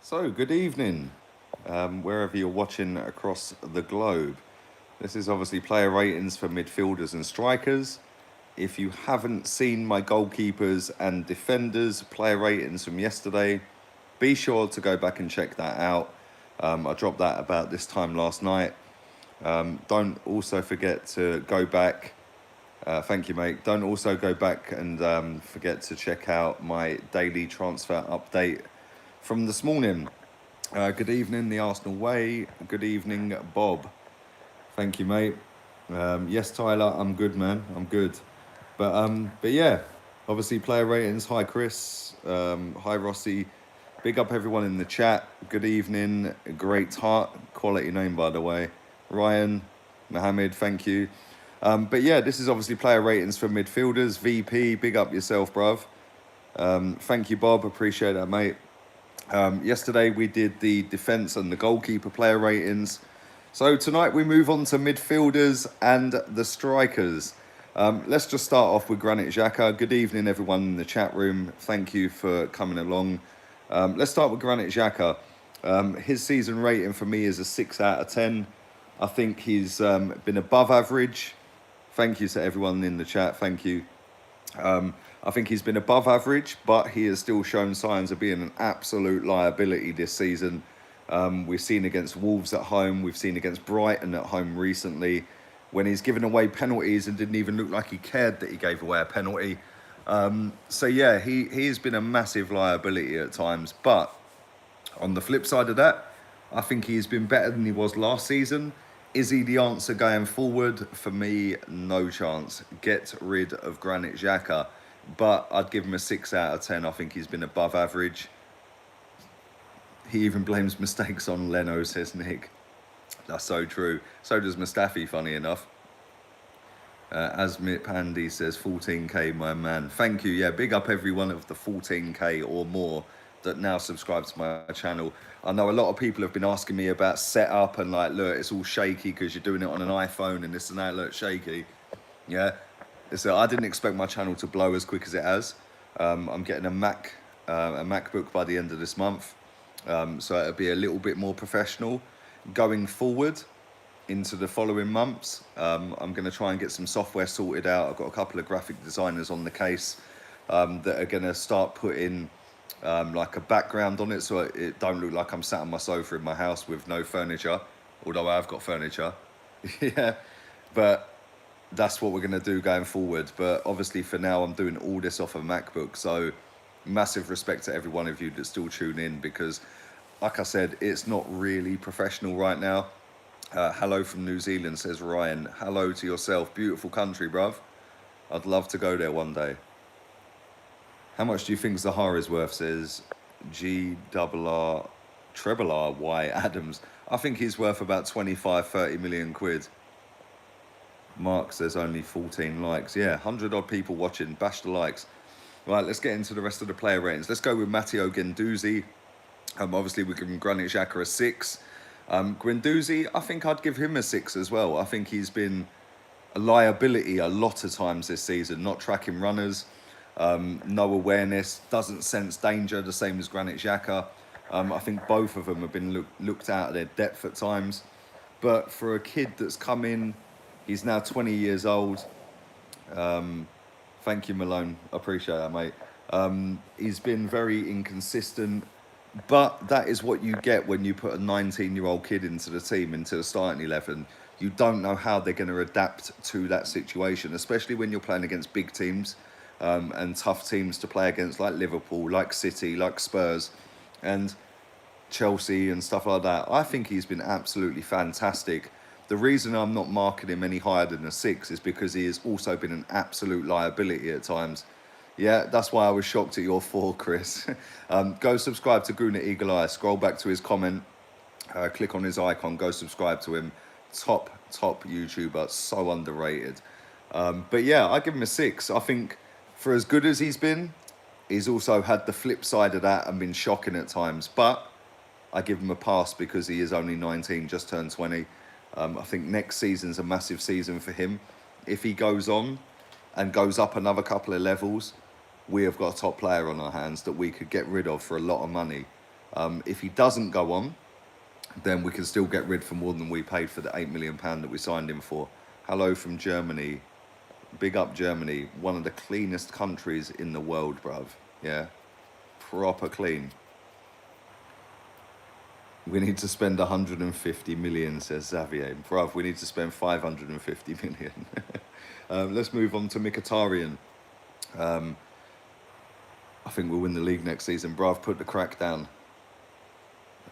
So, good evening, wherever you're watching across the globe. This is obviously player ratings for midfielders and strikers. If you haven't seen my goalkeepers and defenders player ratings from yesterday, be sure to go back and check that out. I dropped that about this time last night. Don't also forget to go back. Thank you, mate. Don't also go back and forget to check out my daily transfer update from this morning. Good evening, the Arsenal way. Good evening, Bob. Thank you, mate. Yes, Tyler, I'm good, man. I'm good. But yeah, obviously player ratings. Hi, Chris. Hi, Rossi. Big up everyone in the chat. Good evening. Great heart. Quality name, by the way. Ryan, Mohammed, thank you. But yeah, this is obviously player ratings for midfielders. VP, big up yourself, bruv. Thank you, Bob. Appreciate that, mate. Yesterday we did the defence and the goalkeeper player ratings. So tonight we move on to midfielders and the strikers. Let's just start off with Granit Xhaka. Good evening, everyone in the chat room. Thank you for coming along. Let's start with Granit Xhaka. His season rating for me is a 6 out of 10. I think he's been above average. Thank you to everyone in the chat. Thank you. I think he's been above average, but he has still shown signs of being an absolute liability this season. We've seen against Wolves at home. We've seen against Brighton at home recently when he's given away penalties and didn't even look like he cared that he gave away a penalty. So yeah, he has been a massive liability at times. But on the flip side of that, I think he's been better than he was last season. Is he the answer going forward? For me, no chance. Get rid of Granit Xhaka. But I'd give him a 6 out of 10. I think he's been above average. He even blames mistakes on Leno, says Nick. That's so true. So does Mustafi, funny enough. Asmit Pandy says 14k, my man. Thank you. Yeah, big up every one of the 14k or more that now subscribe to my channel. I know a lot of people have been asking me about setup and like, look, it's all shaky because you're doing it on an iPhone and this and that, look, shaky. Yeah. So I didn't expect my channel to blow as quick as it has. I'm getting a MacBook by the end of this month. So it'll be a little bit more professional. Going forward into the following months, I'm going to try and get some software sorted out. I've got a couple of graphic designers on the case that are going to start putting like a background on it so it don't look like I'm sat on my sofa in my house with no furniture, although I've got furniture. Yeah, but that's what we're going to do going forward. But obviously for now I'm doing all this off a MacBook, so massive respect to every one of you that still tune in, because like I said, it's not really professional right now. Hello from New Zealand, says Ryan. Hello to yourself. Beautiful country, bruv. I'd love to go there one day. How much do you think Zahara is worth, says GRR treble R Y Adams. I think he's worth about 25-30 million quid. Mark says only 14 likes. Yeah, 100 odd people watching. Bash the likes. Right, let's get into the rest of the player ratings. Let's go with Matteo Guendouzi. Obviously, we're giving Granit Xhaka a 6. Guendouzi, I think I'd give him a 6 as well. I think he's been a liability a lot of times this season. Not tracking runners, no awareness, doesn't sense danger, the same as Granit Xhaka. I think both of them have been looked out of their depth at times. But for a kid that's come in, he's now 20 years old. Thank you, Malone. I appreciate that, mate. He's been very inconsistent, but that is what you get when you put a 19-year-old kid into the team, into the starting 11. You don't know how they're going to adapt to that situation, especially when you're playing against big teams and tough teams to play against, like Liverpool, like City, like Spurs, and Chelsea and stuff like that. I think he's been absolutely fantastic. The reason I'm not marking him any higher than a 6 is because he has also been an absolute liability at times. Yeah, that's why I was shocked at your 4, Chris. Go subscribe to Granit Eagle Eye. Scroll back to his comment. Click on his icon. Go subscribe to him. Top YouTuber. So underrated. But yeah, I give him a 6. I think for as good as he's been, he's also had the flip side of that and been shocking at times. But I give him a pass because he is only 19, just turned 20. I think next season's a massive season for him. If he goes on and goes up another couple of levels, we have got a top player on our hands that we could get rid of for a lot of money. If he doesn't go on, then we can still get rid for more than we paid for the £8 million that we signed him for. Hello from Germany. Big up Germany. One of the cleanest countries in the world, bruv. Yeah. Proper clean. We need to spend 150 million, says Xavier. Bruv, we need to spend 550 million. Let's move on to Mkhitaryan. I think we'll win the league next season. Bruv, put the crack down.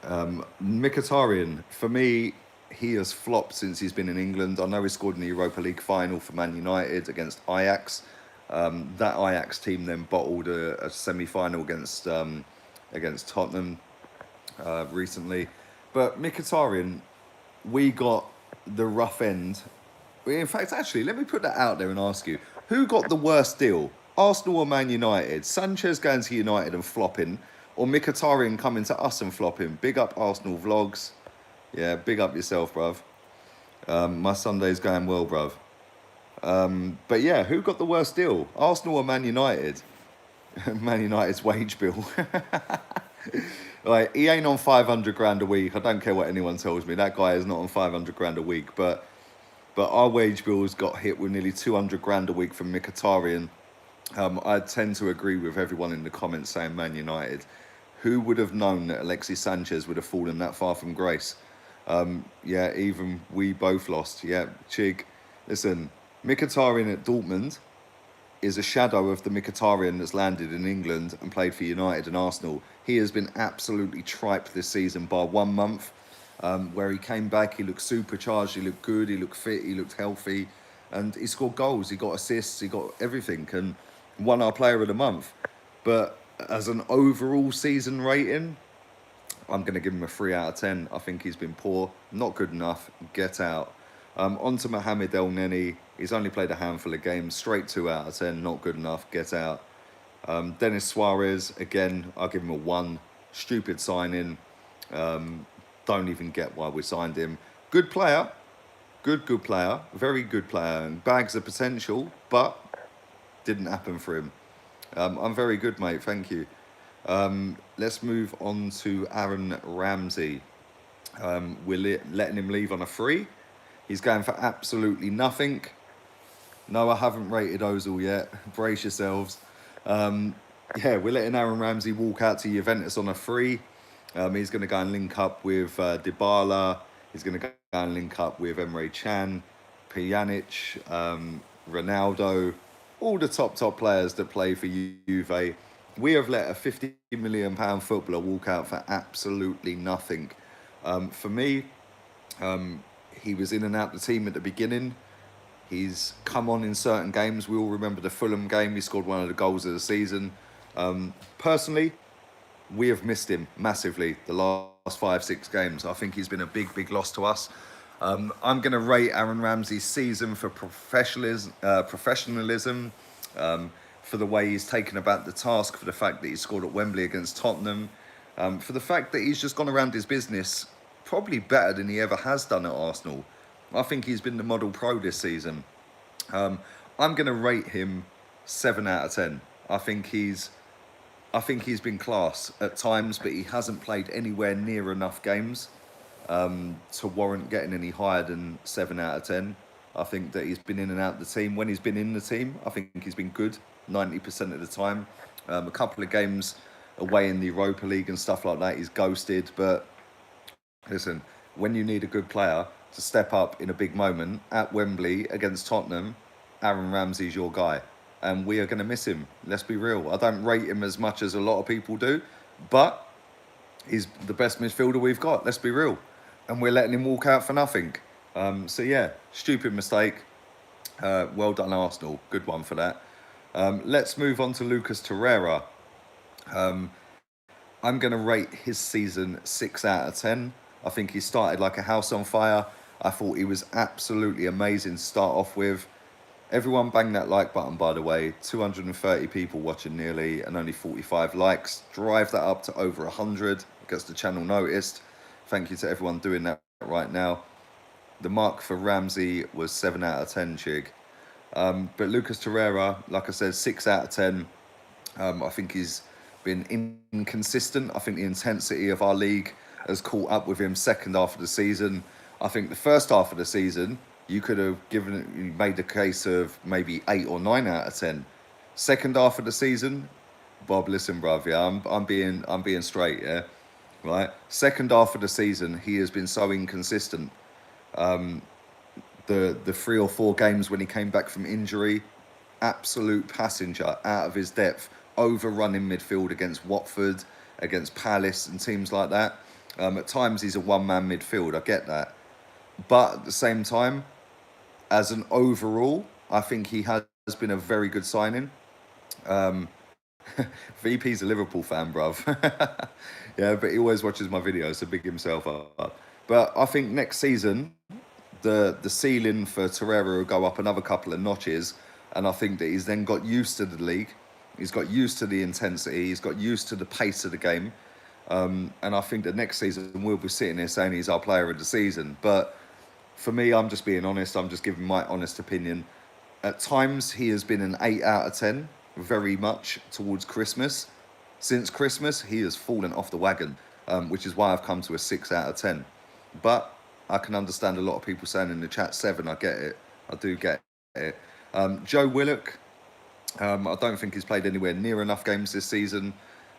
Mkhitaryan, for me, he has flopped since he's been in England. I know he scored in the Europa League final for Man United against Ajax. That Ajax team then bottled a semi-final against Tottenham recently. But Mkhitaryan, we got the rough end. In fact, actually, let me put that out there and ask you, who got the worst deal? Arsenal or Man United? Sanchez going to United and flopping, or Mkhitaryan coming to us and flopping? Big up Arsenal vlogs. Yeah, big up yourself, bruv. My Sunday's going well, bruv. But yeah, who got the worst deal? Arsenal or Man United? Man United's wage bill. Like, he ain't on 500 grand a week. I don't care what anyone tells me. That guy is not on 500 grand a week. But our wage bills got hit with nearly 200 grand a week from Mkhitaryan. I tend to agree with everyone in the comments saying Man United. Who would have known that Alexis Sanchez would have fallen that far from grace? Yeah, even we both lost. Yeah, Chig. Listen, Mkhitaryan at Dortmund is a shadow of the Mkhitaryan that's landed in England and played for United and Arsenal. He has been absolutely tripe this season, bar 1 month, where he came back. He looked supercharged, he looked good, he looked fit, he looked healthy, and he scored goals, he got assists, he got everything, and won our player of the month. But as an overall season rating, I'm going to give him a 3 out of 10. I think he's been poor, not good enough, get out. On to Mohamed El Neni. He's only played a handful of games, straight 2 out of 10, not good enough, get out. Dennis Suarez, again, I'll give him a 1. Stupid signing. Don't even get why we signed him. Good player, good player, very good player, and bags of potential, but didn't happen for him. I'm very good, mate, thank you. Let's move on to Aaron Ramsey. We're letting him leave on a free. He's going for absolutely nothing. No, I haven't rated Ozil yet. Brace yourselves. Yeah, we're letting Aaron Ramsey walk out to Juventus on a free. He's going to go and link up with Dybala. He's going to go and link up with Emery Can, Pjanic, Ronaldo, all the top players that play for Juve. We have let a £50 million footballer walk out for absolutely nothing. For me, he was in and out the team at the beginning. He's come on in certain games. We all remember the Fulham game. He scored one of the goals of the season. Personally, we have missed him massively the last 5-6 games. I think he's been a big loss to us. I'm going to rate Aaron Ramsey's season for professionalism, for the way he's taken about the task, for the fact that he scored at Wembley against Tottenham, for the fact that he's just gone around his business probably better than he ever has done at Arsenal. I think he's been the model pro this season. I'm going to rate him 7 out of 10. I think he's been class at times, but he hasn't played anywhere near enough games to warrant getting any higher than 7 out of 10. I think that he's been in and out of the team. When he's been in the team, I think he's been good 90% of the time. A couple of games away in the Europa League and stuff like that, he's ghosted. But listen, when you need a good player to step up in a big moment at Wembley against Tottenham, Aaron Ramsey's your guy. And we are going to miss him. Let's be real. I don't rate him as much as a lot of people do, but he's the best midfielder we've got. Let's be real. And we're letting him walk out for nothing. So yeah, stupid mistake. Well done, Arsenal. Good one for that. Let's move on to Lucas Torreira. I'm going to rate his season 6 out of 10. I think he started like a house on fire. I thought he was absolutely amazing to start off with. Everyone bang that like button, by the way. 230 people watching nearly and only 45 likes. Drive that up to over 100. Gets the channel noticed. Thank you to everyone doing that right now. The mark for Ramsey was 7 out of 10, Chig. But Lucas Torreira, like I said, 6 out of 10. I think he's been inconsistent. I think the intensity of our league has caught up with him second half of the season. I think the first half of the season, you could have made the case of maybe 8 or 9 out of 10. Second half of the season, Bob, listen, bruv, yeah, I'm being straight, yeah, right. Second half of the season, he has been so inconsistent. The 3 or 4 games when he came back from injury, absolute passenger, out of his depth, overrunning midfield against Watford, against Palace and teams like that. At times he's a one-man midfield, I get that. But at the same time, as an overall, I think he has been a very good signing. VP's a Liverpool fan, bruv. Yeah, but he always watches my videos, so big himself up. But I think next season, the ceiling for Torreira will go up another couple of notches, and I think that he's then got used to the league. He's got used to the intensity. He's got used to the pace of the game. And I think that next season we'll be sitting here saying he's our player of the season. But for me, I'm just being honest. I'm just giving my honest opinion. At times, he has been an 8 out of 10, very much towards Christmas. Since Christmas, he has fallen off the wagon, which is why I've come to a 6 out of 10. But I can understand a lot of people saying in the chat 7. I get it. I do get it. Joe Willock, I don't think he's played anywhere near enough games this season.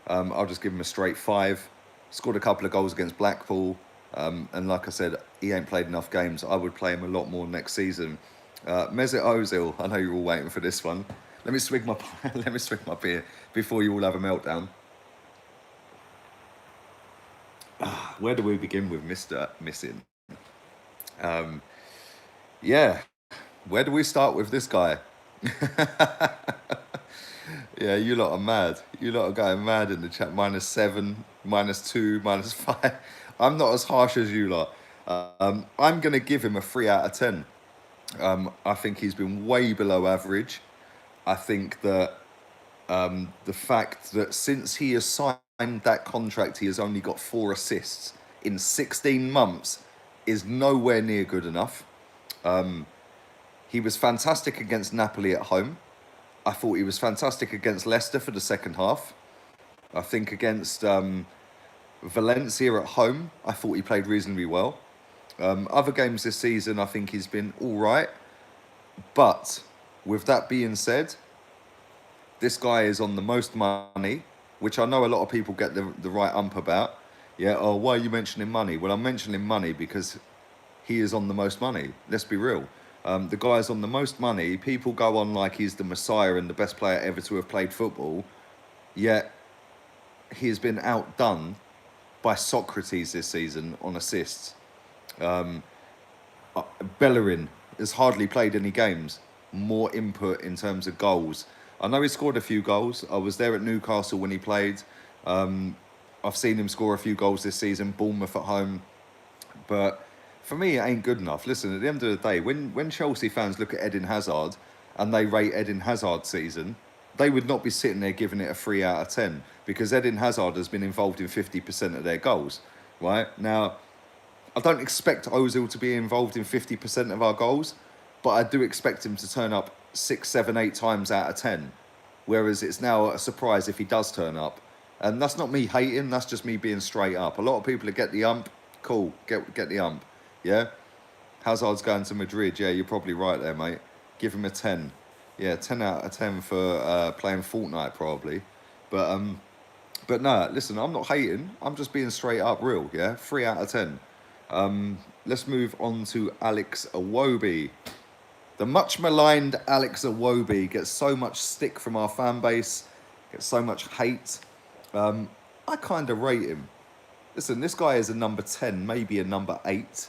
I'll just give him a straight 5. Scored a couple of goals against Blackpool. And like I said, he ain't played enough games. I would play him a lot more next season. Mesut Ozil, I know you're all waiting for this one. Let me swig my beer before you all have a meltdown. Where do we begin with Mr. Missing? Yeah, where do we start with this guy? Yeah, you lot are mad. You lot are going mad in the chat. -7, -2, -5. I'm not as harsh as you lot. I'm going to give him a 3 out of 10. I think he's been way below average. I think that the fact that since he has signed that contract, he has only got 4 assists in 16 months is nowhere near good enough. He was fantastic against Napoli at home. I thought he was fantastic against Leicester for the second half. I think against Valencia at home, I thought he played reasonably well. Other games this season, I think he's been all right. But with that being said, this guy is on the most money, which I know a lot of people get the right ump about. Yeah, oh, why are you mentioning money? Well, I'm mentioning money because he is on the most money. Let's be real. The guy is on the most money. People go on like he's the messiah and the best player ever to have played football. Yet, he has been outdone by Socrates this season on assists. Bellerin has hardly played any games. More input in terms of goals. I know he scored a few goals. I was there at Newcastle when he played. I've seen him score a few goals this season. Bournemouth at home. But for me, it ain't good enough. Listen, at the end of the day, when Chelsea fans look at Eden Hazard and they rate Eden Hazard's season, they would not be sitting there giving it a 3 out of 10 because Eden Hazard has been involved in 50% of their goals, right? Now, I don't expect Ozil to be involved in 50% of our goals, but I do expect him to turn up 6, 7, 8 times out of 10, whereas it's now a surprise if he does turn up. And that's not me hating, that's just me being straight up. A lot of people that get the ump, cool, get the ump, yeah? Hazard's going to Madrid, yeah, you're probably right there, mate. Give him a 10. Yeah, 10 out of 10 for playing Fortnite, probably. But no, listen, I'm not hating. I'm just being straight up real, yeah? 3 out of 10. Let's move on to Alex Iwobi. The much maligned Alex Iwobi gets so much stick from our fan base, gets so much hate. I kind of rate him. Listen, this guy is a number 10, maybe a number 8,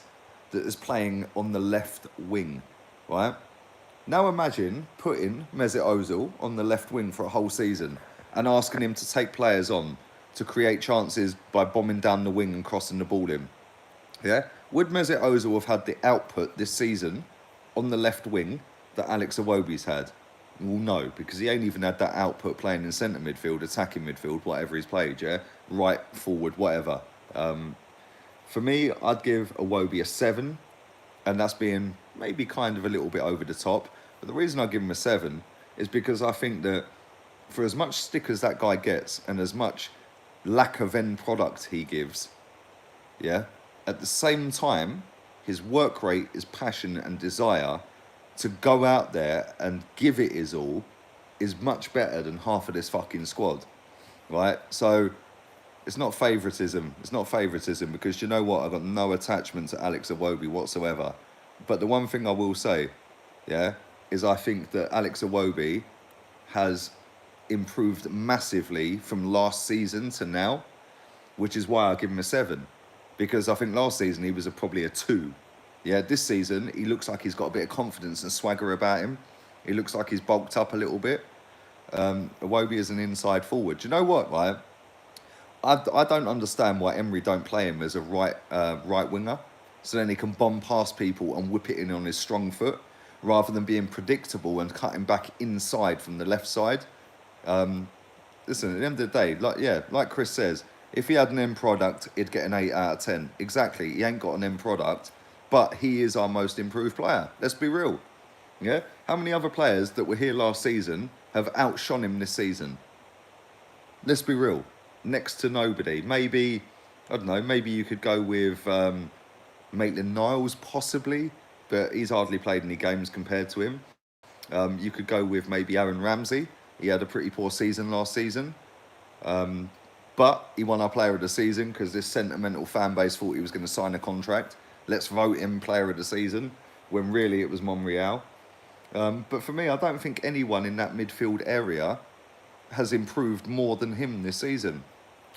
that is playing on the left wing, right? Now imagine putting Mesut Ozil on the left wing for a whole season and asking him to take players on to create chances by bombing down the wing and crossing the ball in. Yeah? Would Mesut Ozil have had the output this season on the left wing that Alex Iwobi's had? Well, no, because he ain't even had that output playing in centre midfield, attacking midfield, whatever he's played, yeah? Right, forward, whatever. For me, I'd give Iwobi a 7, and that's being maybe kind of a little bit over the top. But the reason I give him a 7 is because I think that for as much stick as that guy gets and as much lack of end product he gives, yeah, at the same time, his work rate, his passion and desire to go out there and give it his all is much better than half of this fucking squad, right? So it's not favouritism. It's not favouritism because you know what? I've got no attachment to Alex Iwobi whatsoever. But the one thing I will say, yeah, is I think that Alex Iwobi has improved massively from last season to now, which is why I give him a 7. Because I think last season he was probably a 2. Yeah, this season he looks like he's got a bit of confidence and swagger about him. He looks like he's bulked up a little bit. Iwobi is an inside forward. Do you know what, right? I don't understand why Emery don't play him as a right winger, so then he can bomb past people and whip it in on his strong foot, rather than being predictable and cutting back inside from the left side. Listen, at the end of the day, like Chris says, if he had an end product, he'd get an 8 out of 10. Exactly, he ain't got an end product, but he is our most improved player. Let's be real. Yeah, how many other players that were here last season have outshone him this season? Let's be real. Next to nobody. Maybe, I don't know, maybe you could go with Maitland-Niles possibly, but he's hardly played any games compared to him. You could go with maybe Aaron Ramsey. He had a pretty poor season last season. But he won our player of the season because this sentimental fan base thought he was going to sign a contract. Let's vote him player of the season, when really it was Monreal. But for me, I don't think anyone in that midfield area has improved more than him this season.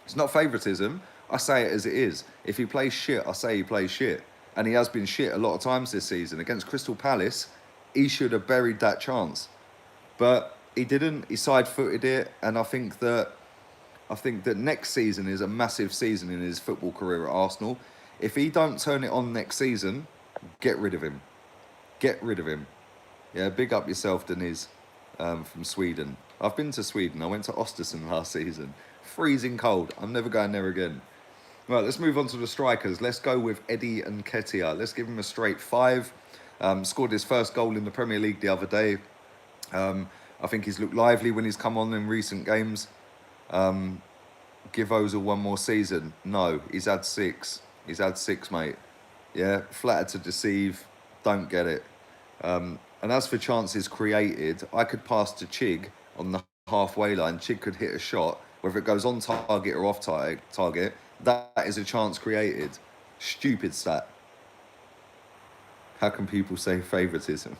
It's not favouritism. I say it as it is. If he plays shit, I say he plays shit. And he has been shit a lot of times this season. Against Crystal Palace, he should have buried that chance. But he didn't. He side-footed it. And I think that next season is a massive season in his football career at Arsenal. If he don't turn it on next season, get rid of him. Get rid of him. Yeah, big up yourself, Denise, from Sweden. I've been to Sweden. I went to Östersund last season. Freezing cold. I'm never going there again. Right, let's move on to the strikers. Let's go with Eddie Nketiah. Let's give him a straight 5. Scored his first goal in the Premier League the other day. I think he's looked lively when he's come on in recent games. Give Ozil one more season. No, he's had 6. He's had 6, mate. Yeah, flattered to deceive. Don't get it. And as for chances created, I could pass to Chig on the halfway line. Chig could hit a shot. Whether it goes on target or off target, that is a chance created. Stupid stat. How can people say favouritism?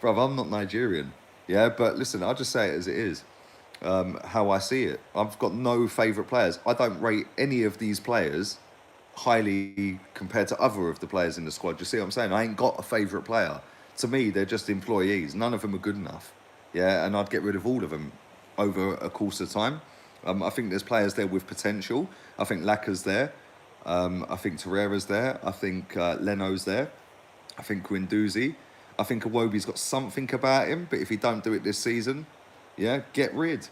Bruv, I'm not Nigerian. Yeah, but listen, I'll just say it as it is. How I see it. I've got no favourite players. I don't rate any of these players highly compared to other of the players in the squad. You see what I'm saying? I ain't got a favourite player. To me, they're just employees. None of them are good enough. Yeah, and I'd get rid of all of them over a course of time. I think there's players there with potential. I think Laka's there. I think Torreira's there. I think Leno's there. I think Guendouzi. I think Iwobi's got something about him, but if he don't do it this season, yeah, get rid.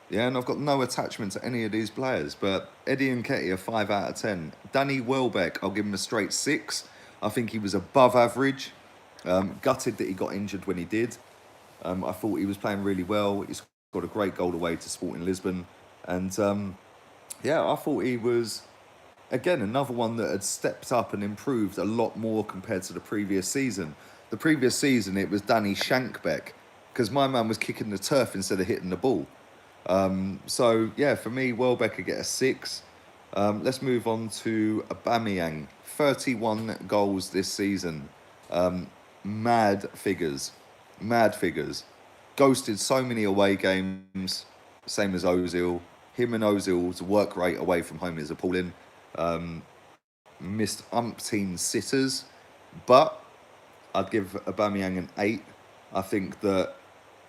Yeah, and I've got no attachment to any of these players. But Eddie Nketiah, 5 out of 10. Danny Welbeck, I'll give him a straight 6. I think he was above average. Gutted that he got injured when he did. I thought he was playing really well. He scored a great goal away to Sporting Lisbon. And, yeah, I thought he was, again, another one that had stepped up and improved a lot more compared to the previous season. The previous season, it was Danny Shankbeck, because my man was kicking the turf instead of hitting the ball. So, yeah, for me, Welbeck could get a 6. Let's move on to Aubameyang. 31 goals this season. Mad figures. Mad figures. Ghosted so many away games, same as Ozil. Him and Ozil's work rate away from home is appalling. Missed umpteen sitters, but I'd give Aubameyang an 8. I think that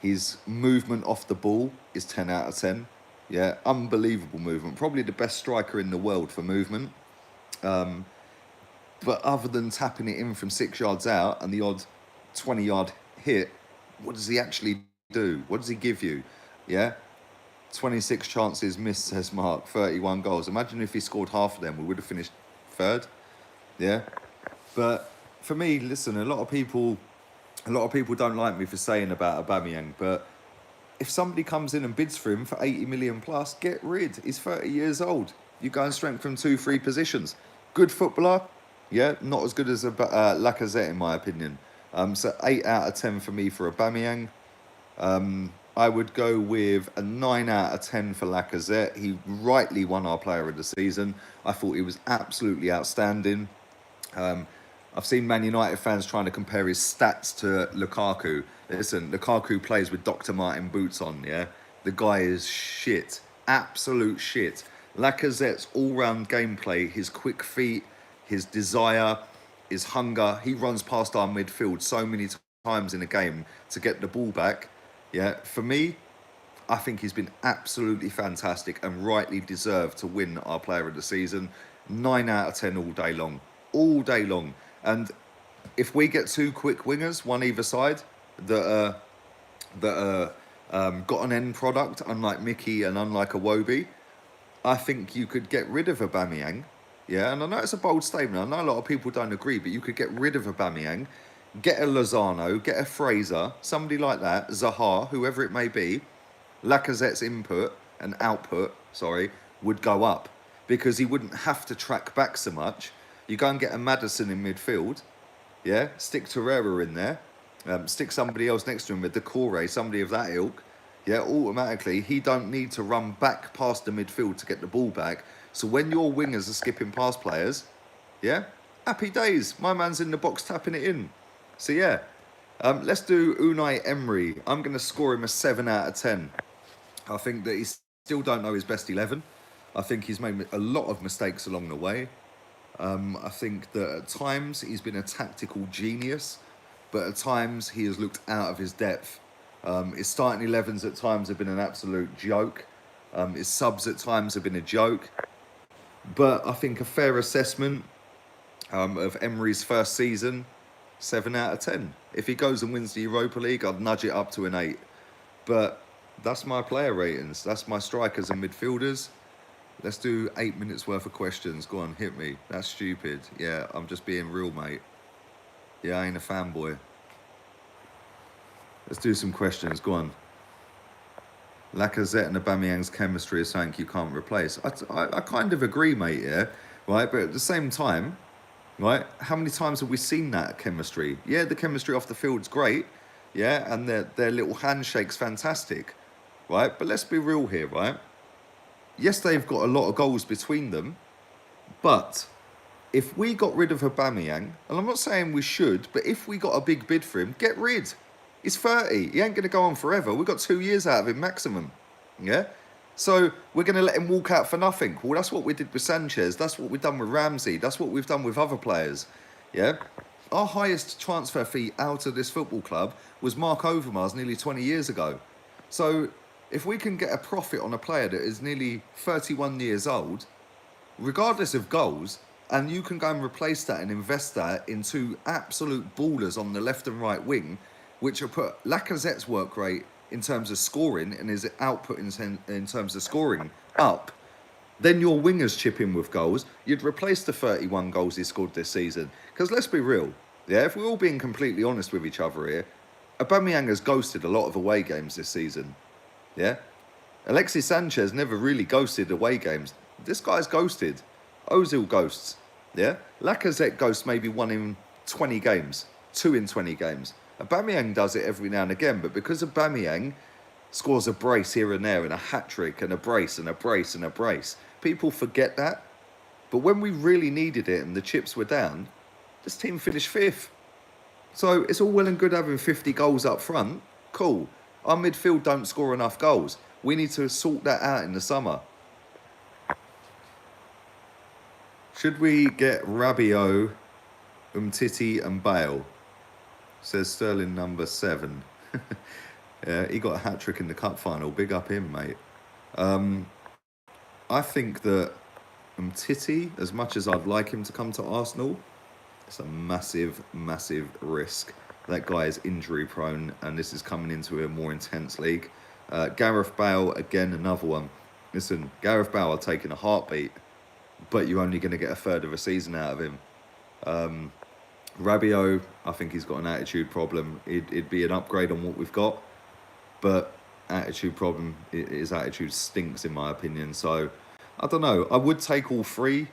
his movement off the ball is 10 out of 10. Yeah, unbelievable movement. Probably the best striker in the world for movement. But other than tapping it in from 6 yards out and the odd 20-yard hit, what does he actually do? What does he give you? Yeah? 26 chances missed, says Mark. 31 goals. Imagine if he scored half of them, we would have finished 3rd. Yeah? But for me, listen, a lot of people don't like me for saying about Aubameyang, but if somebody comes in and bids for him for 80 million plus, get rid. He's 30 years old. You go and strengthen 2-3 positions. Good footballer, yeah, not as good as Lacazette in my opinion. So 8 out of 10 for me for Aubameyang. I would go with a 9 out of 10 for Lacazette. He rightly won our player of the season. I thought he was absolutely outstanding. I've seen Man United fans trying to compare his stats to Lukaku. Listen, Lukaku plays with Dr. Martin boots on, yeah? The guy is shit. Absolute shit. Lacazette's all-round gameplay, his quick feet, his desire, his hunger. He runs past our midfield so many times in a game to get the ball back. Yeah, for me, I think he's been absolutely fantastic and rightly deserved to win our player of the season. 9 out of 10 all day long. All day long. And if we get 2 quick wingers, one either side, that got an end product, unlike Mickey and unlike Iwobi, I think you could get rid of Aubameyang. Yeah, and I know it's a bold statement. I know a lot of people don't agree, but you could get rid of Aubameyang, get a Lozano, get a Fraser, somebody like that, Zaha, whoever it may be. Lacazette's input and output, would go up because he wouldn't have to track back so much. You go and get a Maddison in midfield, yeah, stick Torreira in there, stick somebody else next to him, a Decore, somebody of that ilk, yeah, automatically he don't need to run back past the midfield to get the ball back. So when your wingers are skipping past players, yeah, happy days. My man's in the box tapping it in. So yeah, let's do Unai Emery. I'm going to score him a 7 out of 10. I think that he still don't know his best 11. I think he's made a lot of mistakes along the way. I think that at times he's been a tactical genius, but at times he has looked out of his depth. His starting 11s at times have been an absolute joke. His subs at times have been a joke. But I think a fair assessment of Emery's first season, 7 out of 10. If he goes and wins the Europa League, I'd nudge it up to an 8. But that's my player ratings. That's my strikers and midfielders. Let's do 8 minutes worth of questions. Go on, hit me. That's stupid. Yeah, I'm just being real, mate. Yeah, I ain't a fanboy. Let's do some questions. Go on. Lacazette and Aubameyang's chemistry is something you can't replace. I kind of agree, mate, yeah? Right, but at the same time, right, how many times have we seen that chemistry? Yeah, the chemistry off the field's great, yeah, and their little handshake's fantastic, right? But let's be real here, right? Yes, they've got a lot of goals between them, but if we got rid of Aubameyang, and I'm not saying we should, but if we got a big bid for him, get rid. He's 30. He ain't going to go on forever. We've got 2 years out of him maximum. Yeah? So we're going to let him walk out for nothing. Well, that's what we did with Sanchez. That's what we've done with Ramsey. That's what we've done with other players. Yeah? Our highest transfer fee out of this football club was Mark Overmars nearly 20 years ago. So if we can get a profit on a player that is nearly 31 years old, regardless of goals, and you can go and replace that and invest that into absolute ballers on the left and right wing, which will put Lacazette's work rate in terms of scoring and his output in terms of scoring up, then your wingers chip in with goals. You'd replace the 31 goals he scored this season. Because let's be real, yeah, if we're all being completely honest with each other here, Aubameyang has ghosted a lot of away games this season, yeah? Alexis Sanchez never really ghosted away games. This guy's ghosted. Ozil ghosts, yeah? Lacazette ghosts maybe 1 in 20 games, 2 in 20 games. Aubameyang does it every now and again, but because Aubameyang scores a brace here and there and a hat-trick and a brace and a brace and a brace, people forget that. But when we really needed it and the chips were down, this team finished 5th. So it's all well and good having 50 goals up front. Cool. Our midfield don't score enough goals. We need to sort that out in the summer. Should we get Rabiot, Umtiti and Bale? Says Sterling number 7. Yeah, he got a hat-trick in the cup final. Big up him, mate. I think that Umtiti, as much as I'd like him to come to Arsenal, it's a massive, massive risk. That guy is injury-prone, and this is coming into a more intense league. Gareth Bale, again, another one. Listen, Gareth Bale are taking a heartbeat, but you're only going to get a third of a season out of him. Rabiot, I think he's got an attitude problem. It'd be an upgrade on what we've got. But attitude problem. His attitude stinks, in my opinion. So, I don't know. I would take all three,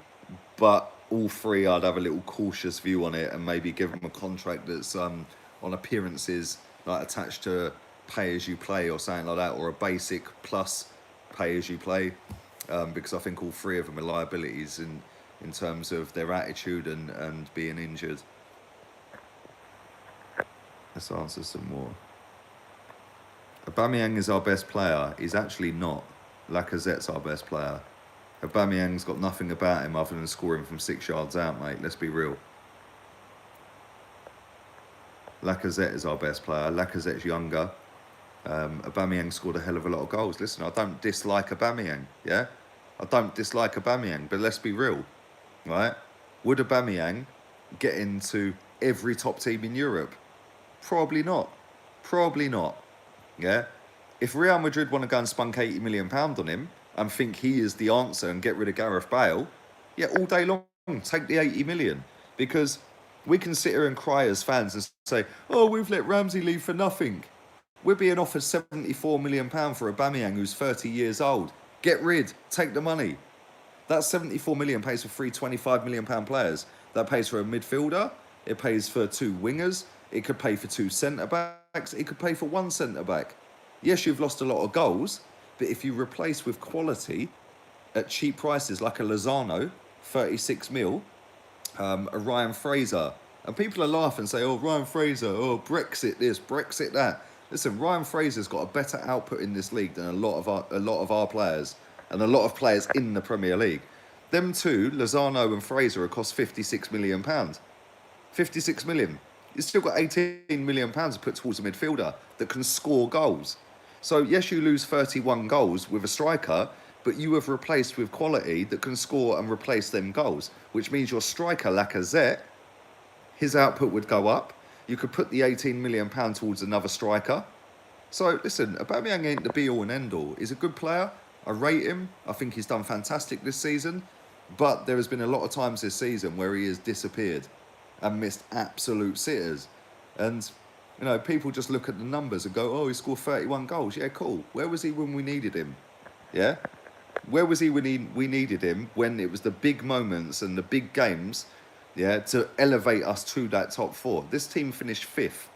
but all three I'd have a little cautious view on it and maybe give them a contract that's on appearances, like attached to pay as you play or something like that, or a basic plus pay as you play, because I think all three of them are liabilities in terms of their attitude and being injured. Let's answer some more. Aubameyang is our best player. He's actually not. Lacazette's our best player. Aubameyang's got nothing about him other than scoring from 6 yards out, mate. Let's be real. Lacazette is our best player. Lacazette's younger. Aubameyang scored a hell of a lot of goals. Listen, I don't dislike Aubameyang, yeah? I don't dislike Aubameyang, but let's be real, right? Would Aubameyang get into every top team in Europe? Probably not. Probably not, yeah? If Real Madrid want to go and spunk £80 million on him and think he is the answer and get rid of Gareth Bale, yeah, all day long, take the 80 million. Because we can sit here and cry as fans and say, oh, we've let Ramsey leave for nothing. We're being offered £74 million for Aubameyang, who's 30 years old. Get rid, take the money. That £74 million pays for 3 £25 million players. That pays for a midfielder. It pays for 2 wingers. It could pay for 2 centre-backs. It could pay for 1 centre-back. Yes, you've lost a lot of goals, but if you replace with quality at cheap prices like a Lozano, 36 mil, a Ryan Fraser, and people are laughing and say, oh, Ryan Fraser, oh, Brexit this, Brexit that. Listen, Ryan Fraser's got a better output in this league than a lot of our players and a lot of players in the Premier League. Them two, Lozano and Fraser, are cost £56 million. 56 million. You've still got £18 million to put towards a midfielder that can score goals. So, yes, you lose 31 goals with a striker, but you have replaced with quality that can score and replace them goals, which means your striker, Lacazette, his output would go up. You could put the £18 million towards another striker. So, listen, Aubameyang ain't the be-all and end-all. He's a good player. I rate him. I think he's done fantastic this season. But there has been a lot of times this season where he has disappeared and missed absolute sitters. And, you know, people just look at the numbers and go, oh, he scored 31 goals. Yeah, cool. Where was he when we needed him? Yeah? Where was he when we needed him when it was the big moments and the big games, yeah, to elevate us to that top 4? This team finished 5th.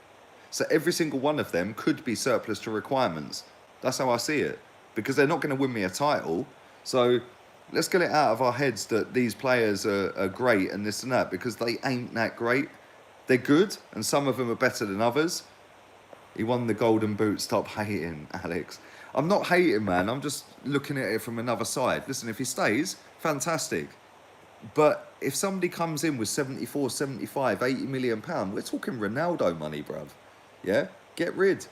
So every single one of them could be surplus to requirements. That's how I see it. Because they're not going to win me a title. So let's get it out of our heads that these players are great and this and that, because they ain't that great. They're good, and some of them are better than others. He won the Golden Boot. Stop hating, Alex. I'm not hating, man. I'm just looking at it from another side. Listen, if he stays, fantastic. But if somebody comes in with 74, 75, 80 million pounds, we're talking Ronaldo money, bruv. Yeah? Get rid.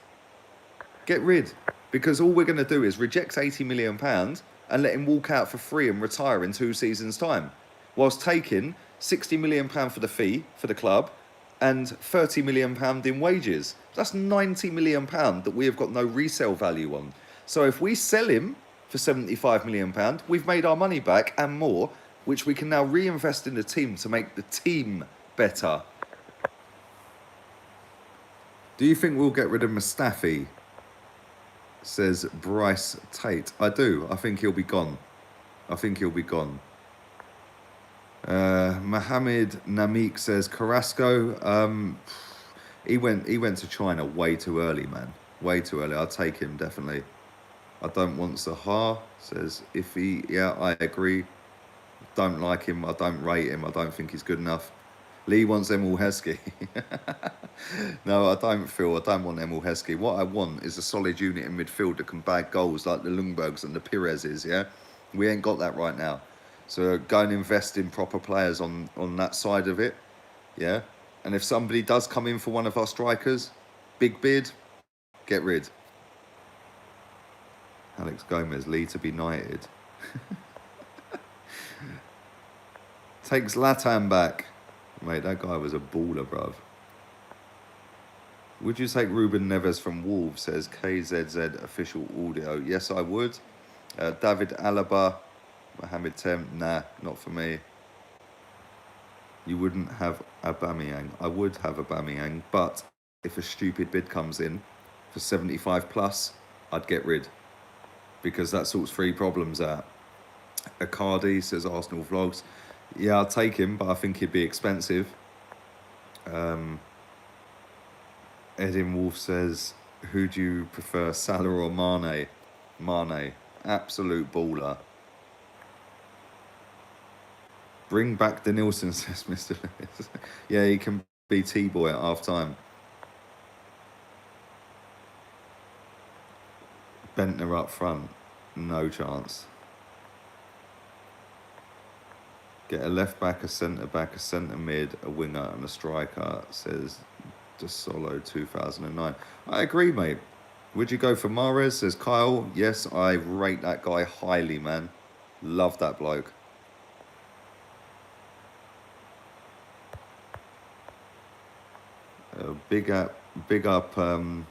Get rid. Because all we're going to do is reject 80 million pounds and let him walk out for free and retire in 2 seasons' time, whilst taking 60 million pounds for the fee for the club and 30 million pound in wages. That's 90 million pound that we have got no resale value on. So if we sell him for 75 million pound, we've made our money back and more, which we can now reinvest in the team to make the team better. Do you think we'll get rid of Mustafi? Says Bryce Tate. I do. I think he'll be gone. I think he'll be gone. Mohammed Namik says Carrasco. He went to China way too early, man. Way too early. I'll take him, definitely. I don't want Zaha. Says Iffy. Yeah, I agree. Don't like him. I don't rate him. I don't think he's good enough. Lee wants Emil Heskey. No, I don't want Emil Heskey. What I want is a solid unit in midfield that can bag goals like the Ljungbergs and the Perez's, yeah? We ain't got that right now. So go and invest in proper players on that side of it, yeah? And if somebody does come in for one of our strikers, big bid, get rid. Alex Gomez, Lee to be knighted. Takes Latan back. Mate, that guy was a baller, bruv. Would you take Ruben Neves from Wolves, says KZZ official audio? Yes, I would. David Alaba, Mohamed Tem, nah, not for me. You wouldn't have Aubameyang. I would have Aubameyang, but if a stupid bid comes in for 75 plus, I'd get rid, because that sorts three problems out. Icardi says Arsenal vlogs. Yeah, I'd take him, but I think he'd be expensive. Edin Wolf says, who do you prefer, Salah or Mane? Mane, absolute baller. Bring back the Nilsson, says Mr. Lewis. Yeah, he can be T-boy at half time. Bentner up front, no chance. Get a left back, a centre back, a centre mid, a winger, and a striker, says DeSolo 2009. I agree, mate. Would you go for Mahrez, says Kyle? Yes, I rate that guy highly, man. Love that bloke. Big up. I'm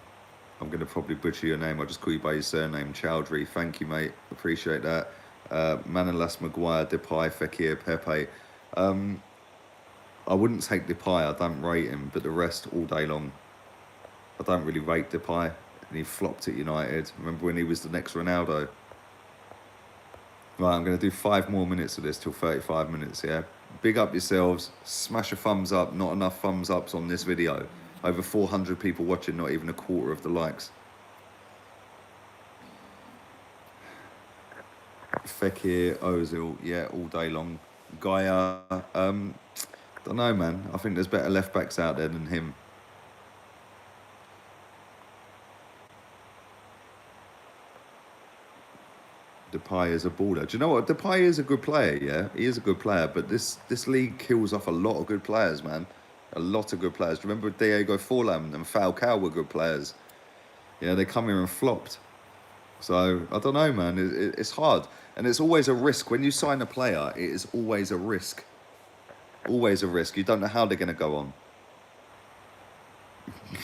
going to probably butcher your name. I'll just call you by your surname, Chowdhury. Thank you, mate. Appreciate that. Manolas, Maguire, Depay, Fekir, Pepe. I wouldn't take Depay. I don't rate him, but the rest all day long. I don't really rate Depay, and he flopped at United. Remember when he was the next Ronaldo? Right, I'm going to do 5 more minutes of this till 35 minutes, yeah? Big up yourselves. Smash a thumbs up. Not enough thumbs ups on this video. Over 400 people watching, not even a quarter of the likes. Fekir, Ozil, yeah, all day long. Gaia, don't know, man. I think there's better left backs out there than him. Depay is a baller. Do you know what? Depay is a good player, yeah? He is a good player, but this league kills off a lot of good players, man. A lot of good players. Do you remember Diego Forlan and Falcao were good players? Yeah, they come here and flopped. So, I don't know, man. It's hard. And it's always a risk. When you sign a player, it is always a risk. Always a risk. You don't know how they're going to go on.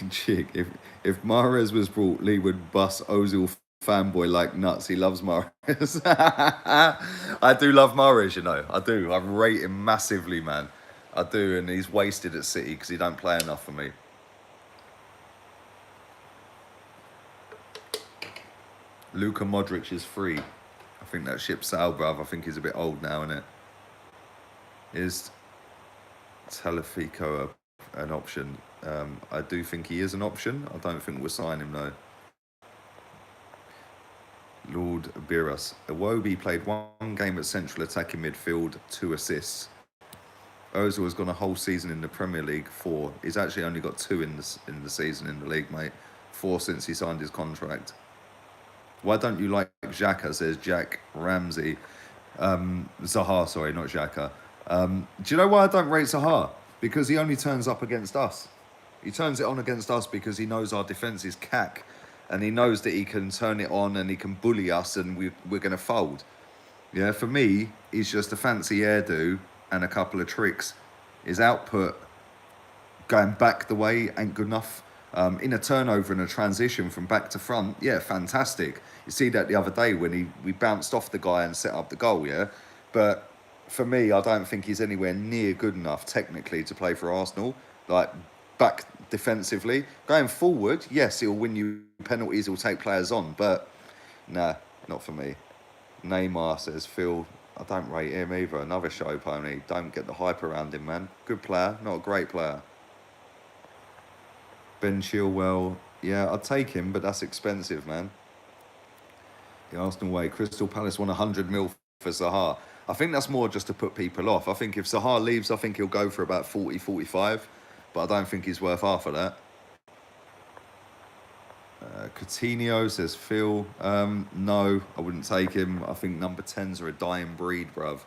Chick, if Mahrez was brought, Lee would bust Ozil fanboy like nuts. He loves Mahrez. I do love Mahrez, you know. I do. I rate him massively, man. I do, and he's wasted at City because he don't play enough for me. Luka Modric is free. I think that ship sailed, bruv. I think he's a bit old now, innit? Is Telefico an option? I do think he is an option. I don't think we'll sign him, though. Lord Biras. Iwobi played 1 game at central attacking midfield, 2 assists. Ozil has gone a whole season in the Premier League, 4. He's actually only got 2 in the season in the league, mate. 4 since he signed his contract. Why don't you like Xhaka, says Jack Ramsey. Zaha, sorry, not Xhaka. Do you know why I don't rate Zaha? Because he only turns up against us. He turns it on against us because he knows our defence is cack. And he knows that he can turn it on and he can bully us and we're going to fold. Yeah, for me, he's just a fancy hairdo and a couple of tricks. His output going back the way ain't good enough. In a turnover and a transition from back to front, yeah, fantastic. You see that the other day when we bounced off the guy and set up the goal, yeah? But for me, I don't think he's anywhere near good enough technically to play for Arsenal. Like, back defensively. Going forward, yes, he'll win you penalties, he'll take players on, but nah, not for me. Neymar, says Phil. I don't rate him either. Another show pony. Don't get the hype around him, man. Good player, not a great player. Ben Chilwell, yeah, I'd take him, but that's expensive, man. The Arsenal way. Crystal Palace won 100 mil for Zaha. I think that's more just to put people off. I think if Zaha leaves, I think he'll go for about 40, 45, but I don't think he's worth half of that. Coutinho, says Phil. No, I wouldn't take him. I think number 10s are a dying breed, bruv.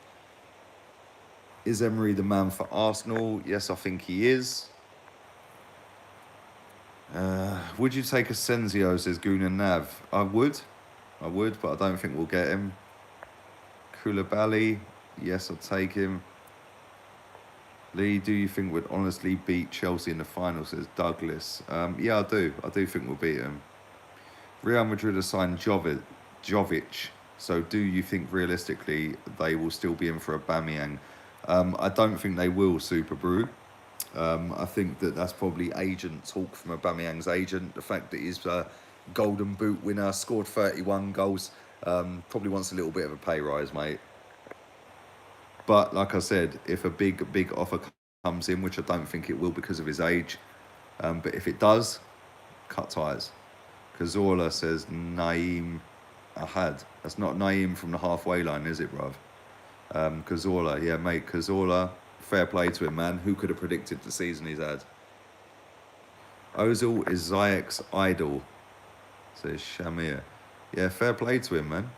Is Emery the man for Arsenal? Yes, I think he is. Would you take Asensio, says Guna Nav? I would, but I don't think we'll get him. Koulibaly, yes, I'll take him. Lee, do you think we'd honestly beat Chelsea in the final, says Douglas? Yeah, I do. I do think we'll beat them. Real Madrid has signed Jovic. So do you think realistically they will still be in for Aubameyang? I don't think they will, Super Brew. I think that's probably agent talk from Aubameyang's agent. The fact that he's Golden Boot winner, scored 31 goals. Probably wants a little bit of a pay rise, mate. But like I said, if a big offer comes in, which I don't think it will because of his age, but if it does, cut ties. Cazorla says Naeem Ahad. That's not Naeem from the halfway line, is it, bruv? Cazorla, yeah, mate. Cazorla, fair play to him, man. Who could have predicted the season he's had? Ozil is Ziyech's idol, says Shamir. Yeah, fair play to him, man.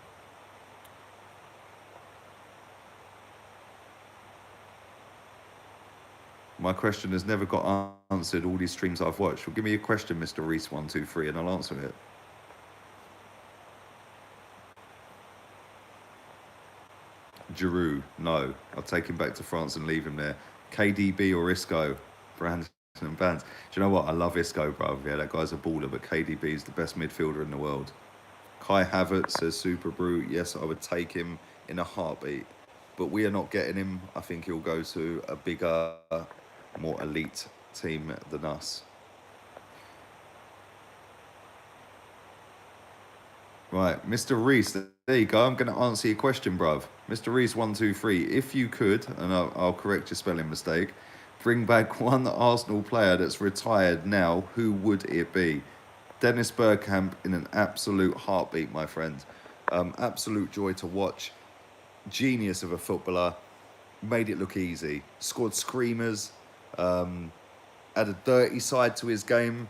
My question has never got answered all these streams I've watched. Well, give me a question, Mr. Reese123, and I'll answer it. Giroud, no. I'll take him back to France and leave him there. KDB or Isco? Brandon and Bands. Do you know what? I love Isco, bruv. Yeah, that guy's a baller, but KDB is the best midfielder in the world. Kai Havertz says Super Brute. Yes, I would take him in a heartbeat. But we are not getting him. I think he'll go to a bigger, more elite team than us. Right, Mr. Reese, there you go. I'm going to answer your question, bruv. Mr. Reese123, if you could, and I'll correct your spelling mistake, bring back one Arsenal player that's retired now, who would it be? Dennis Bergkamp in an absolute heartbeat, my friend. Absolute joy to watch. Genius of a footballer. Made it look easy. Scored screamers. Had a dirty side to his game.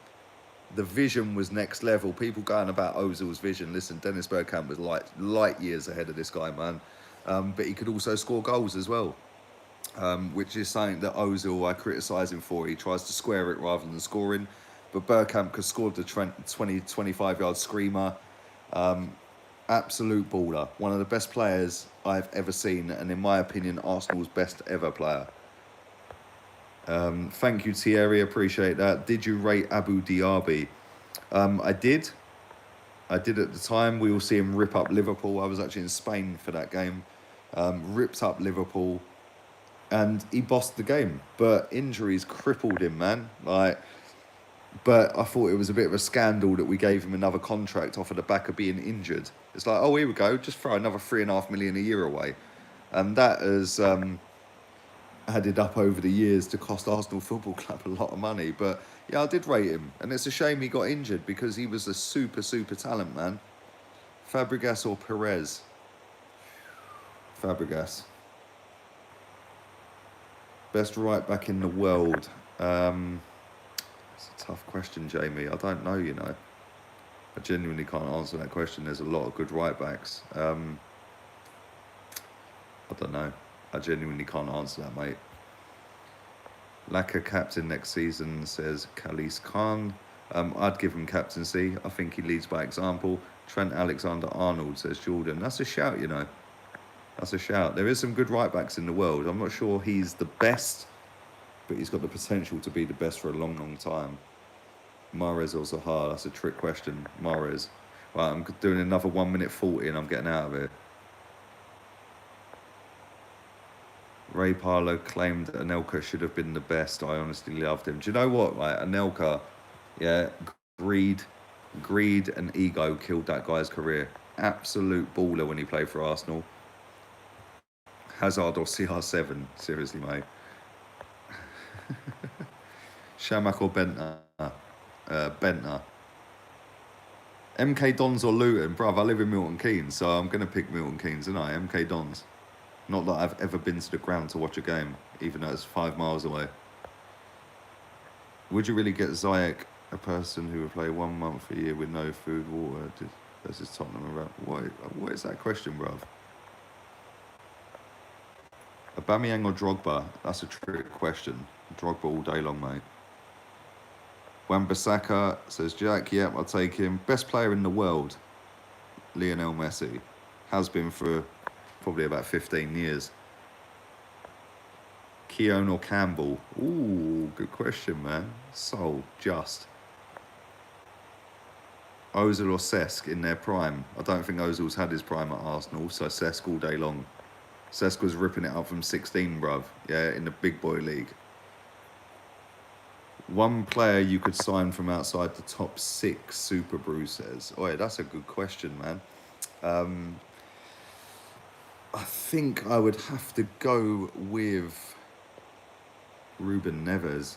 The vision was next level. People going about Ozil's vision. Listen, Dennis Bergkamp was light years ahead of this guy, man. But he could also score goals as well, which is something that Ozil, I criticise him for. He tries to square it rather than scoring. But Bergkamp could score the 20-25-yard screamer. Absolute baller. One of the best players I've ever seen, and in my opinion, Arsenal's best ever player. Thank you, Thierry. Appreciate that. Did you rate Abu Diaby? I did. I did at the time. We will see him rip up Liverpool. I was actually in Spain for that game. Ripped up Liverpool, and he bossed the game. But injuries crippled him, man. But I thought it was a bit of a scandal that we gave him another contract off of the back of being injured. It's like, oh, here we go, just throw another $3.5 million a year away. And that has added up over the years to cost Arsenal Football Club a lot of money. But yeah, I did rate him. And it's a shame he got injured because he was a super talent, man. Fabregas or Perez? Fabregas. Best right back in the world. It's a tough question, Jamie. I don't know, you know. I genuinely can't answer that question. There's a lot of good right backs. I don't know. I genuinely can't answer that, mate. Laka captain next season, says Khalis Khan. I'd give him captaincy. I think he leads by example. Trent Alexander-Arnold, says Jordan. That's a shout, you know. That's a shout. There is some good right backs in the world. I'm not sure he's the best, but he's got the potential to be the best for a long time. Mahrez or Zaha? That's a trick question. Mahrez. Right, I'm doing another 1 minute 40 and I'm getting out of here. Ray Parlow claimed that Anelka should have been the best. I honestly loved him. Do you know what? Like, Anelka, yeah, greed and ego killed that guy's career. Absolute baller when he played for Arsenal. Hazard or CR7? Seriously, mate. Shamak or Bentner? Bentner. MK Dons or Luton? Bruv, I live in Milton Keynes, so I'm going to pick Milton Keynes, and MK Dons. Not that I've ever been to the ground to watch a game, even though it's 5 miles away. Would you really get Ziyech, a person who would play 1 month a year with no food, water, versus Tottenham around? What is that question, bruv? Aubameyang or Drogba? That's a trick question. Drogba all day long, mate. Wan-Bissaka says, Jack, yep, I'll take him. Best player in the world, Lionel Messi. Has been for probably about 15 years. Keown or Campbell? Ooh, good question, man. Soul, just. Ozil or Cesc in their prime? I don't think Ozil's had his prime at Arsenal, so Cesc all day long. Cesc was ripping it up from 16, bruv. Yeah, in the big boy league. One player you could sign from outside the top 6, Super Brew says. Oh, yeah, that's a good question, man. I think I would have to go with Ruben Neves.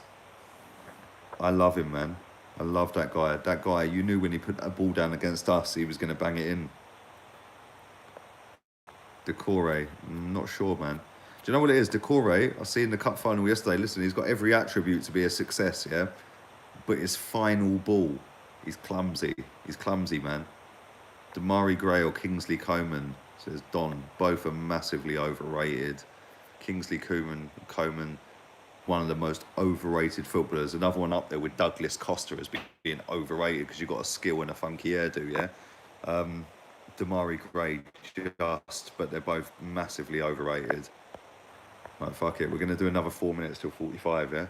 I love him, man. I love that guy. That guy, you knew when he put that ball down against us, he was going to bang it in. Decore, not sure, man. Do you know what it is? Decore, I see in the cup final yesterday, listen, he's got every attribute to be a success, yeah? But his final ball, he's clumsy. He's clumsy, man. Damari Gray or Kingsley Coman, says Don. Both are massively overrated. Kingsley Coman, one of the most overrated footballers. Another one up there with Douglas Costa as being overrated because you've got a skill and a funky hairdo, yeah? Damari Gray, but they're both massively overrated. Right, fuck it. We're going to do another 4 minutes till 45, yeah?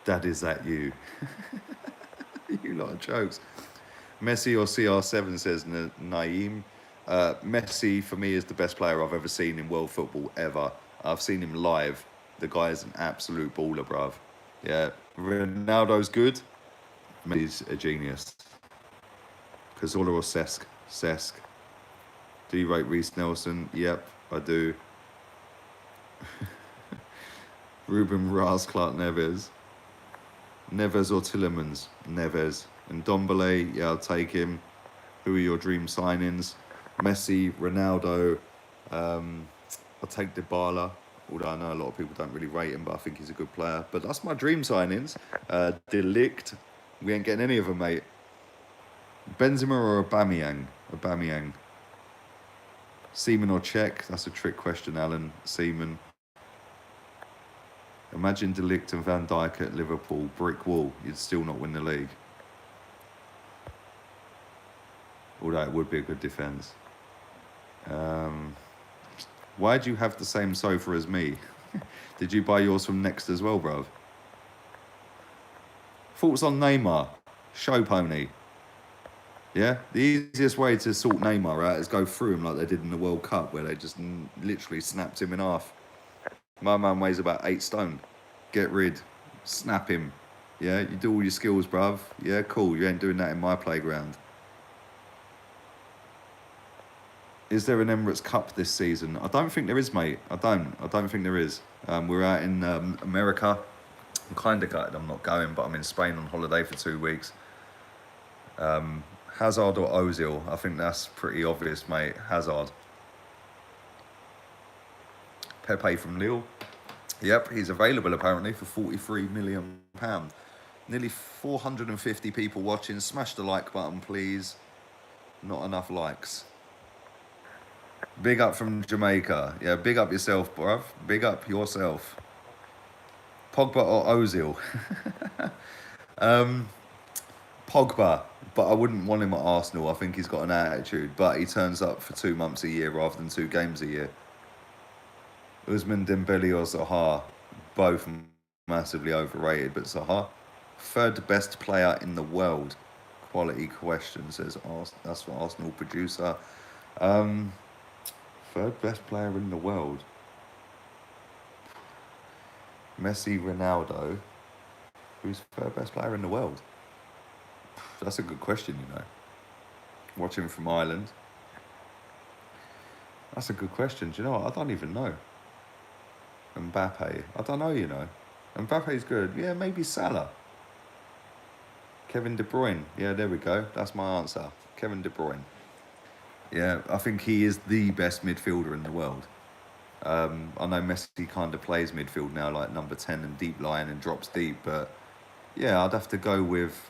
Dad, is that you? You lot of jokes. Messi or CR7, says Naeem. Messi, for me, is the best player I've ever seen in world football, ever. I've seen him live. The guy is an absolute baller, bruv. Yeah, Ronaldo's good. Messi's a genius. Cazorla or Cesc? Cesc. Do you rate Reece Nelson? Yep, I do. Ruben Raz, Clark Neves. Neves or Tillemans? Neves. And Dombele, yeah, I'll take him. Who are your dream signings? Messi, Ronaldo. I'll take Dybala. Although I know a lot of people don't really rate him, but I think he's a good player. But that's my dream signings. De Ligt. We ain't getting any of them, mate. Benzema or Aubameyang? Aubameyang. Seaman or Czech? That's a trick question, Alan. Seaman. Imagine De Ligt and Van Dijk at Liverpool. Brick wall. You'd still not win the league. Although it would be a good defence. Why do you have the same sofa as me? Did you buy yours from Next as well, bruv? Thoughts on Neymar? Show pony. Yeah? The easiest way to sort Neymar out is go through him like they did in the World Cup, where they just literally snapped him in half. My man weighs about 8 stone. Get rid. Snap him. Yeah? You do all your skills, bruv. Yeah, cool. You ain't doing that in my playground. Is there an Emirates Cup this season? I don't think there is, mate. I don't think there is. We're out in America. I'm kind of gutted I'm not going, but I'm in Spain on holiday for 2 weeks. Hazard or Ozil? I think that's pretty obvious, mate. Hazard. Pepe from Lille. Yep, he's available apparently for £43 million. Nearly 450 people watching. Smash the like button, please. Not enough likes. Big up from Jamaica. Yeah, big up yourself, bruv. Big up yourself. Pogba or Ozil? Pogba, but I wouldn't want him at Arsenal. I think he's got an attitude, but he turns up for 2 months a year rather than 2 games a year. Ousmane Dembele or Zaha? Both massively overrated, but Zaha, 3rd best player in the world. Quality question, says that's what Arsenal producer. 3rd best player in the world. Messi, Ronaldo. Who's 3rd best player in the world? That's a good question, you know. Watching from Ireland. That's a good question. Do you know what? I don't even know. Mbappe. I don't know, you know. Mbappe's good. Yeah, maybe Salah. Kevin De Bruyne. Yeah, there we go. That's my answer. Kevin De Bruyne. Yeah, I think he is the best midfielder in the world. I know Messi kind of plays midfield now, like number 10 and deep line and drops deep, but yeah, I'd have to go with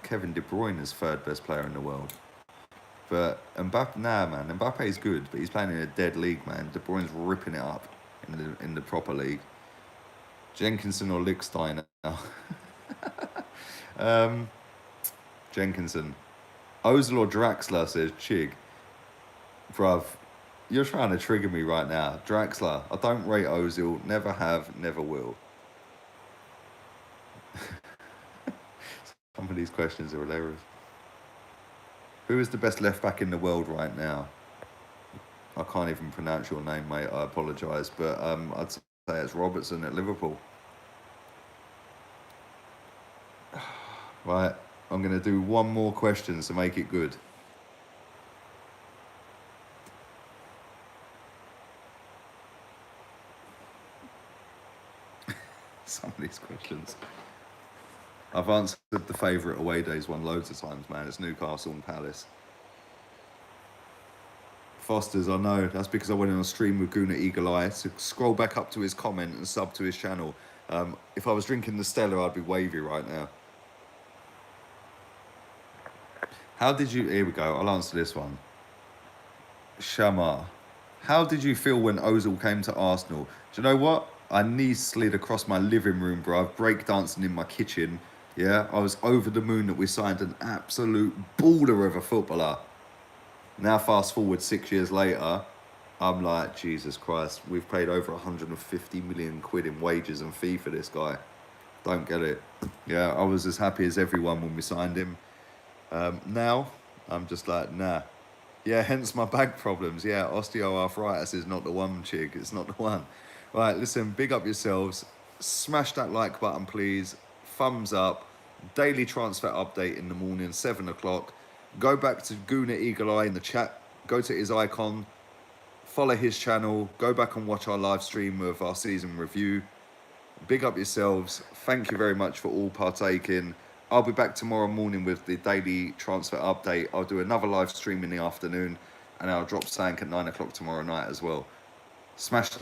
Kevin De Bruyne as 3rd best player in the world. But Mbappe, nah, man, Mbappe's good, but he's playing in a dead league, man. De Bruyne's ripping it up in the proper league. Jenkinson or Lichtsteiner? Jenkinson. Ozil or Draxler, says Chig. Bruv, you're trying to trigger me right now. Draxler, I don't rate Ozil, never have, never will. Some of these questions are hilarious. Who is the best left back in the world right now? I can't even pronounce your name, mate. I apologise, but I'd say it's Robertson at Liverpool. Right, I'm going to do one more question to make it good. Some of these questions. I've answered the favourite away days one loads of times, man. It's Newcastle and Palace. Foster's, I know. That's because I went on a stream with Guna Eagle Eye. So scroll back up to his comment and sub to his channel. If I was drinking the Stella, I'd be wavy right now. How did you... Here we go. I'll answer this one. Shamar. How did you feel when Ozil came to Arsenal? Do you know what? I knee slid across my living room, bro. I've breakdancing in my kitchen. Yeah, I was over the moon that we signed an absolute baller of a footballer. Now, fast forward 6 years later, I'm like, Jesus Christ, we've paid over 150 million quid in wages and fee for this guy. Don't get it. Yeah, I was as happy as everyone when we signed him. Now, I'm just like, nah. Yeah, hence my back problems. Yeah, osteoarthritis is not the one, chick. It's not the one. Right, listen, big up yourselves. Smash that like button, please. Thumbs up. Daily transfer update in the morning, 7 o'clock. Go back to Guna Eagle Eye in the chat. Go to his icon. Follow his channel. Go back and watch our live stream of our season review. Big up yourselves. Thank you very much for all partaking. I'll be back tomorrow morning with the daily transfer update. I'll do another live stream in the afternoon, and I'll drop Sank at 9 o'clock tomorrow night as well. Smash the